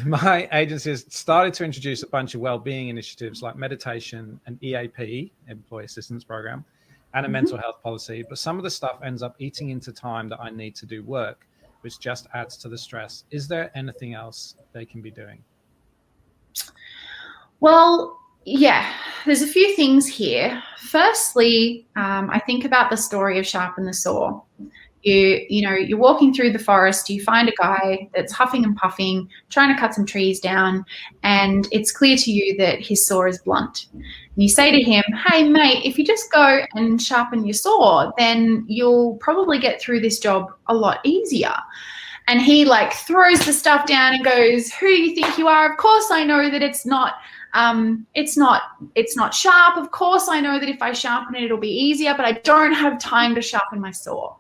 my agency has started to introduce a bunch of wellbeing initiatives like meditation and EAP, employee assistance program, and a mental health policy. But some of the stuff ends up eating into time that I need to do work, which just adds to the stress. Is there anything else they can be doing? Well, yeah, there's a few things here. Firstly, I think about the story of Sharpen the Saw. You're walking through the forest, you find a guy that's huffing and puffing, trying to cut some trees down, and it's clear to you that his saw is blunt. And you say to him, hey, mate, if you just go and sharpen your saw, then you'll probably get through this job a lot easier. And he throws the stuff down and goes, who do you think you are? Of course I know that it's not sharp. Of course I know that if I sharpen it, it'll be easier, but I don't have time to sharpen my saw.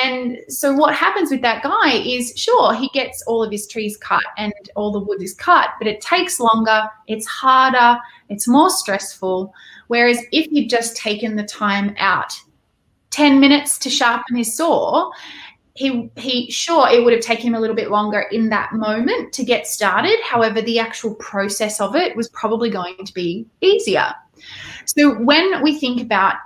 And so what happens with that guy is, sure, he gets all of his trees cut and all the wood is cut, but it takes longer, it's harder, it's more stressful. Whereas if you'd just taken the time out, 10 minutes to sharpen his saw, it would have taken him a little bit longer in that moment to get started. However, the actual process of it was probably going to be easier. So when we think about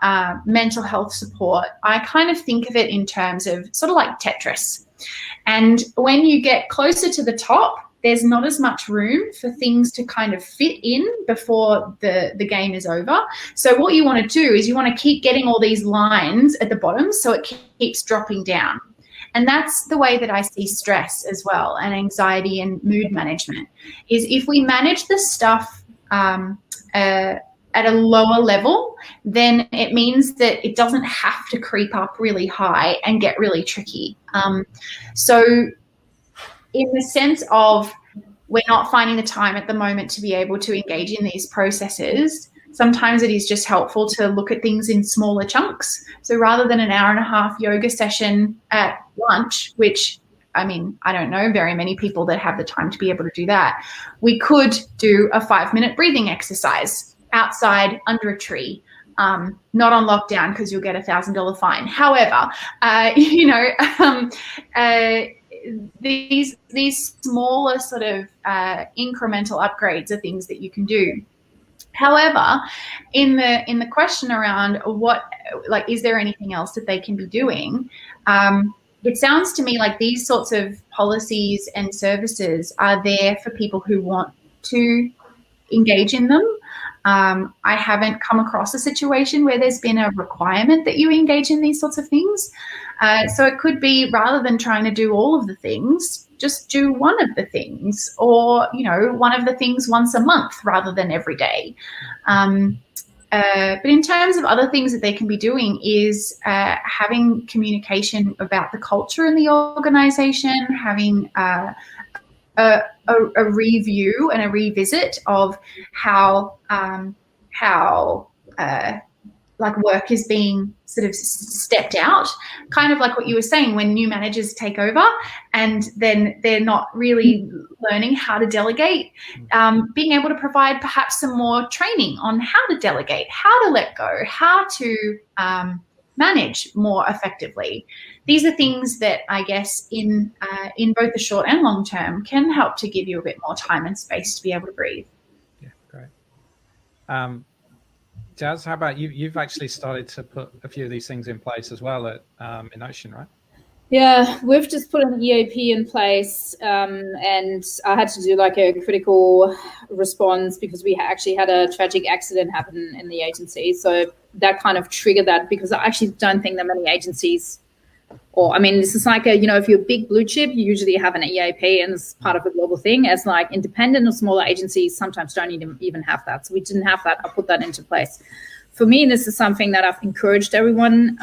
mental health support, I kind of think of it in terms of sort of like Tetris. And when you get closer to the top, there's not as much room for things to kind of fit in before the game is over. So what you want to do is you want to keep getting all these lines at the bottom so it keeps dropping down. And that's the way that I see stress as well, and anxiety and mood management, is if we manage the stuff at a lower level, then it means that it doesn't have to creep up really high and get really tricky. So in the sense of we're not finding the time at the moment to be able to engage in these processes, sometimes it is just helpful to look at things in smaller chunks. So rather than an hour and a half yoga session at lunch, which, I mean, I don't know very many people that have the time to be able to do that, we could do a 5-minute breathing exercise outside under a tree, not on lockdown because you'll get $1,000 fine. However, these smaller sort of incremental upgrades are things that you can do. However, in the question around is there anything else that they can be doing? It sounds to me like these sorts of policies and services are there for people who want to engage in them. I haven't come across a situation where there's been a requirement that you engage in these sorts of things. So it could be, rather than trying to do all of the things, just do one of the things, or, one of the things once a month rather than every day. But in terms of other things that they can be doing is having communication about the culture in the organization, having a review and a revisit of how work is being sort of stepped out, kind of like what you were saying, when new managers take over and then they're not really learning how to delegate, being able to provide perhaps some more training on how to delegate, how to let go, how to manage more effectively. These are things that I guess in both the short and long term can help to give you a bit more time and space to be able to breathe. Yeah, great. Jazz, how about you? You've actually started to put a few of these things in place as well at in Ocean, right? Yeah, we've just put an EAP in place, and I had to do like a critical response because we actually had a tragic accident happen in the agency. So that kind of triggered that, because I actually don't think that many agencies, this is like if you're a big blue chip, you usually have an EAP, and it's part of a global thing. As like independent or smaller agencies sometimes don't even have that. So we didn't have that. I put that into place. For me, this is something that I've encouraged everyone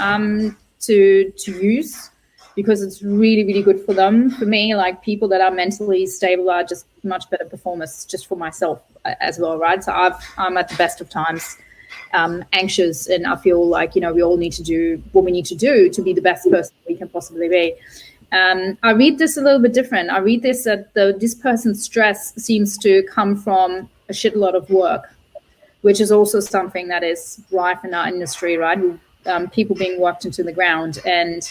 to use, because it's really, really good for them. For me, like people that are mentally stable are just much better performers, just for myself as well, right? So I'm at the best of times anxious, and I feel like, we all need to do what we need to do to be the best person we can possibly be. I read this a little bit different. I read this that this person's stress seems to come from a shitload of work, which is also something that is rife in our industry, right? People being worked into the ground. And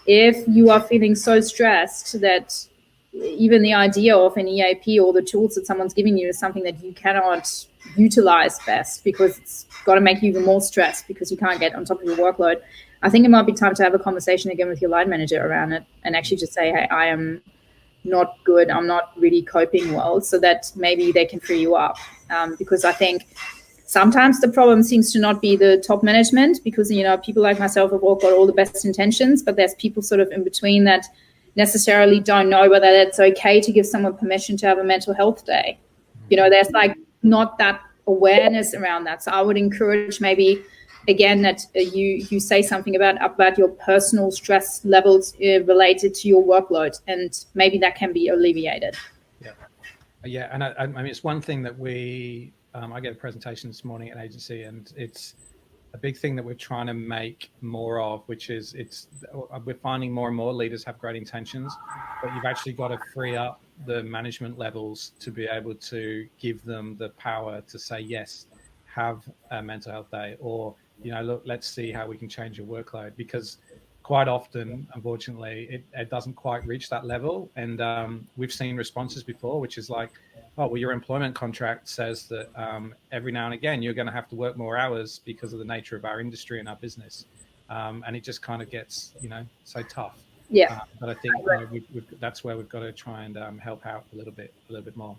if you are feeling so stressed that even the idea of an EAP or the tools that someone's giving you is something that you cannot utilize best, because it's got to make you even more stressed because you can't get on top of your workload. I think it might be time to have a conversation again with your line manager around it and actually just say, hey, I am not good. I'm not really coping well, so that maybe they can free you up. Because I think sometimes the problem seems to not be the top management, because, you know, people like myself have all got all the best intentions, but there's people sort of in between that necessarily don't know whether it's okay to give someone permission to have a mental health day. You know, there's like not that awareness around that. So I would encourage maybe, again, that you say something about your personal stress levels related to your workload, and maybe that can be alleviated. Yeah, and I mean, it's one thing that we, I gave a presentation this morning at an agency, and it's a big thing that we're trying to make more of, which is we're finding more and more leaders have great intentions, but you've actually got to free up the management levels to be able to give them the power to say, yes, have a mental health day, or, you know, look, let's see how we can change your workload, because quite often, unfortunately, it doesn't quite reach that level. And we've seen responses before, which is like, oh, well, your employment contract says that every now and again, you're going to have to work more hours because of the nature of our industry and our business. And it just kind of gets, you know, so tough. Yeah. But I think, you know, that's where we've got to try and help out a little bit more.